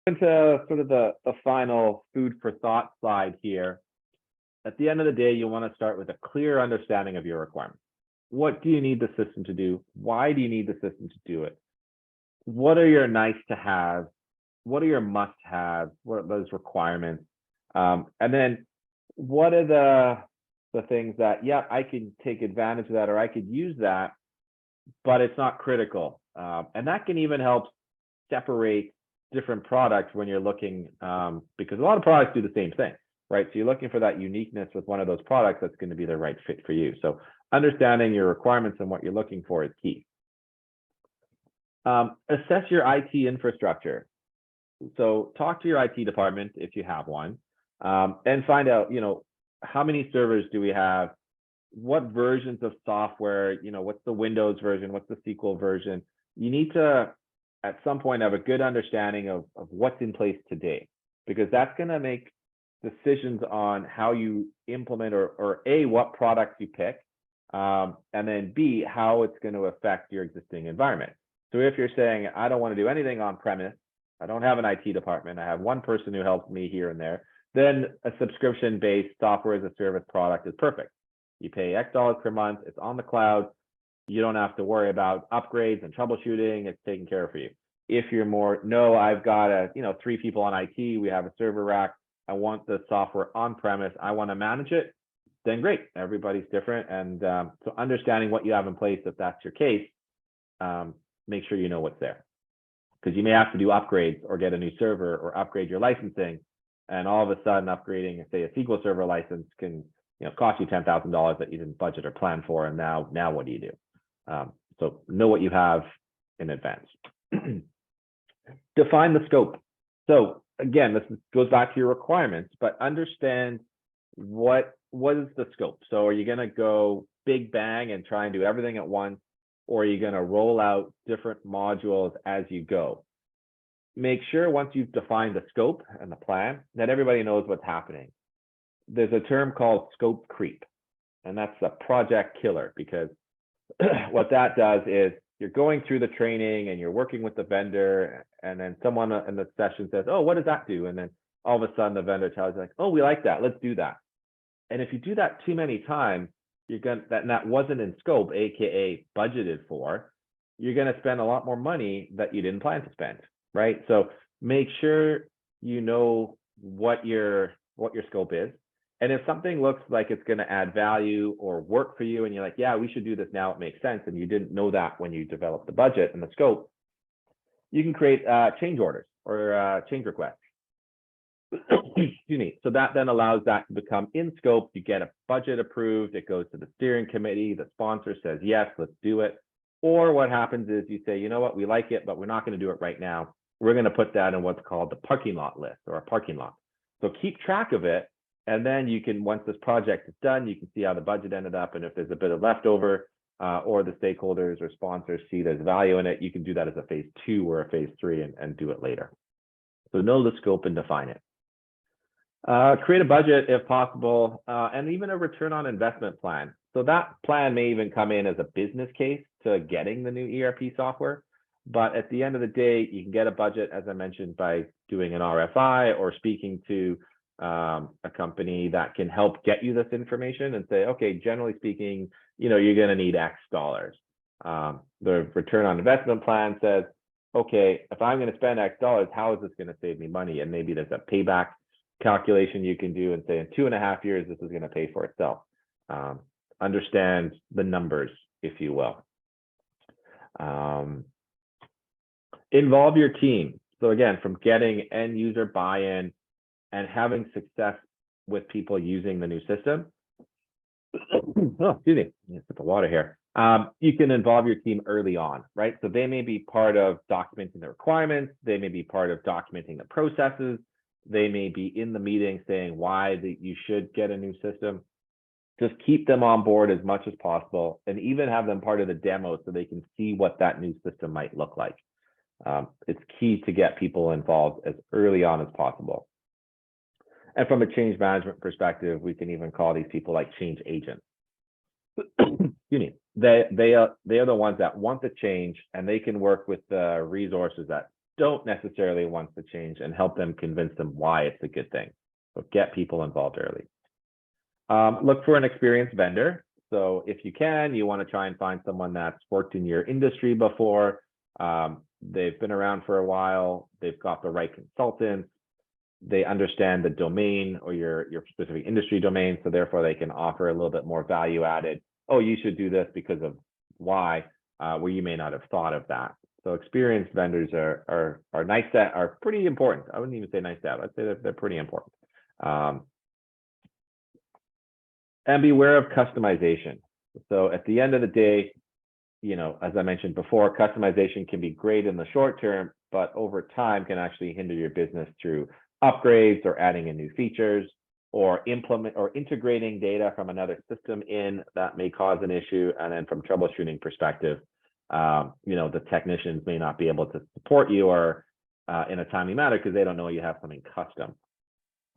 Into sort of the final food for thought slide here. At the end of the day, you want to start with a clear understanding of your requirements. What do you need the system to do? Why do you need the system to do it? What are your nice to have? What are your must have? What are those requirements? And then what are the things that, yeah, I could take advantage of that, or I could use that, but it's not critical. And that can even help separate different products when you're looking, because a lot of products do the same thing, right? So you're looking for that uniqueness with one of those products that's going to be the right fit for you. So understanding your requirements and what you're looking for is key. Assess your IT infrastructure. So talk to your IT department if you have one, and find out, how many servers do we have? What versions of software, what's the Windows version? What's the SQL version? You need to, at some point, have a good understanding of what's in place today, because that's going to make decisions on how you implement or A, what products you pick, and then B, how it's going to affect your existing environment. So if you're saying, I don't want to do anything on premise, I don't have an IT department, I have one person who helps me here and there, then a subscription-based software as a service product is perfect. You pay X dollars per month, it's on the cloud, you don't have to worry about upgrades and troubleshooting, it's taken care of for you. If you're more, no, I've got 3 people on IT, we have a server rack, I want the software on premise, I want to manage it, then great, everybody's different. And so understanding what you have in place, if that's your case, make sure you know what's there. Because you may have to do upgrades or get a new server or upgrade your licensing, and all of a sudden upgrading, say, a SQL Server license can cost you $10,000 that you didn't budget or plan for, and now what do you do? So know what you have in advance. Define the scope. So again, this goes back to your requirements, but understand what is the scope. So are you going to go big bang and try and do everything at once, or are you going to roll out different modules as you go? Make sure once you've defined the scope and the plan that everybody knows what's happening. There's a term called scope creep, and that's a project killer, because what that does is you're going through the training and you're working with the vendor, and then someone in the session says, oh, what does that do? And then all of a sudden the vendor tells you, like, oh, we like that, let's do that. And if you do that too many times, that wasn't in scope, aka budgeted for, you're going to spend a lot more money that you didn't plan to spend, right? So make sure you know what your scope is. And if something looks like it's going to add value or work for you, and you're like, yeah, we should do this now, it makes sense, and you didn't know that when you developed the budget and the scope, you can create change orders or change requests. Excuse me. So that then allows that to become in scope. You get a budget approved, it goes to the steering committee, the sponsor says, yes, let's do it. Or what happens is you say, you know what, we like it, but we're not going to do it right now. We're going to put that in what's called the parking lot list, or a parking lot. So keep track of it. And then you can, once this project is done, you can see how the budget ended up. And if there's a bit of leftover, or the stakeholders or sponsors see there's value in it, you can do that as a phase 2 or a phase 3 and do it later. So know the scope and define it. Create a budget if possible, and even a return on investment plan. So that plan may even come in as a business case to getting the new ERP software. But at the end of the day, you can get a budget, as I mentioned, by doing an RFI or speaking to a company that can help get you this information and say, okay, generally speaking, you're going to need X dollars. The return on investment plan says, okay, if I'm going to spend X dollars, how is this going to save me money? And maybe there's a payback calculation you can do and say, in 2.5 years, this is going to pay for itself. Understand the numbers, if you will. Involve your team. So again, from getting end user buy-in and having success with people using the new system. Oh, excuse me, put the water here. You can involve your team early on, right? So they may be part of documenting the requirements. They may be part of documenting the processes. They may be in the meeting saying why you should get a new system. Just keep them on board as much as possible, and even have them part of the demo so they can see what that new system might look like. It's key to get people involved as early on as possible. And from a change management perspective, we can even call these people like change agents. Excuse me. They are the ones that want the change, and they can work with the resources that don't necessarily want to change and help them convince them why it's a good thing. So get people involved early. Look for an experienced vendor. So if you can, you want to try and find someone that's worked in your industry before. They've been around for a while. They've got the right consultants. They understand the domain or your specific industry domain. So therefore they can offer a little bit more value added. Oh, you should do this because of why, where you may not have thought of that. So experienced vendors are nice to, are pretty important. I wouldn't even say nice to have. I'd say they're pretty important. And beware of customization. So at the end of the day, you know, as I mentioned before, customization can be great in the short term, but over time can actually hinder your business through upgrades or adding in new features or integrating data from another system in that may cause an issue. And then from troubleshooting perspective, you know, the technicians may not be able to support you or in a timely manner because they don't know you have something custom.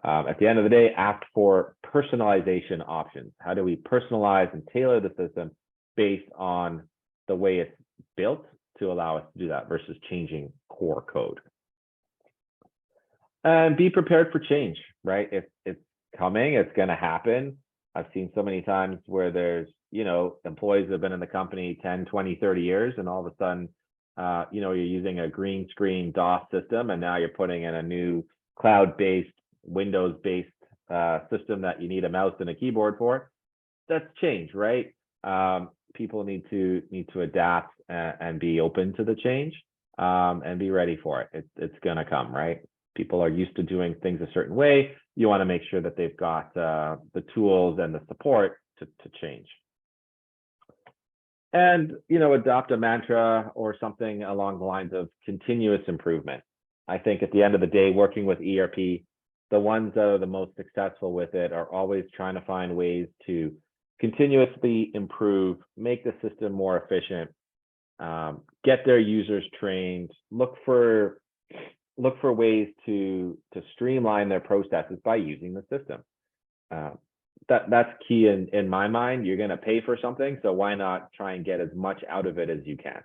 At the end of the day, ask for personalization options. How do we personalize and tailor the system based on the way it's built to allow us to do that versus changing core code? And be prepared for change, right? It's coming, it's going to happen. I've seen so many times where there's, you know, employees that have been in the company 10, 20, 30 years, and all of a sudden, you know, you're using a green screen DOS system, and now you're putting in a new cloud-based, Windows-based system that you need a mouse and a keyboard for. That's change, right? People need to adapt and be open to the change and be ready for it. It's going to come, right? People are used to doing things a certain way. You want to make sure that they've got the tools and the support to change. And, you know, adopt a mantra or something along the lines of continuous improvement. I think at the end of the day, working with ERP, the ones that are the most successful with it are always trying to find ways to continuously improve, make the system more efficient, get their users trained, look for ways to streamline their processes by using the system. That's key in my mind. You're going to pay for something, so why not try and get as much out of it as you can?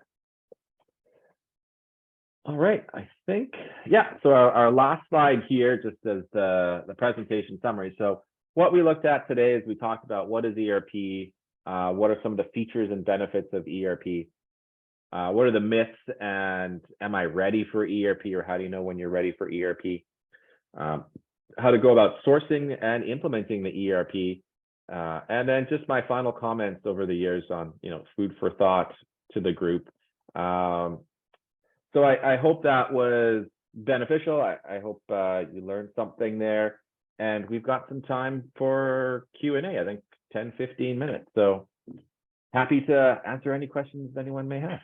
All right, I think, yeah, so our last slide here just as the presentation summary. So what we looked at today is we talked about what is ERP, what are some of the features and benefits of ERP, what are the myths, and am I ready for ERP, or how do you know when you're ready for ERP? How to go about sourcing and implementing the ERP, and then just my final comments over the years on, you know, food for thought to the group. So I hope that was beneficial. I hope you learned something there, and we've got some time for Q&A, I think 10, 15 minutes. So happy to answer any questions anyone may have.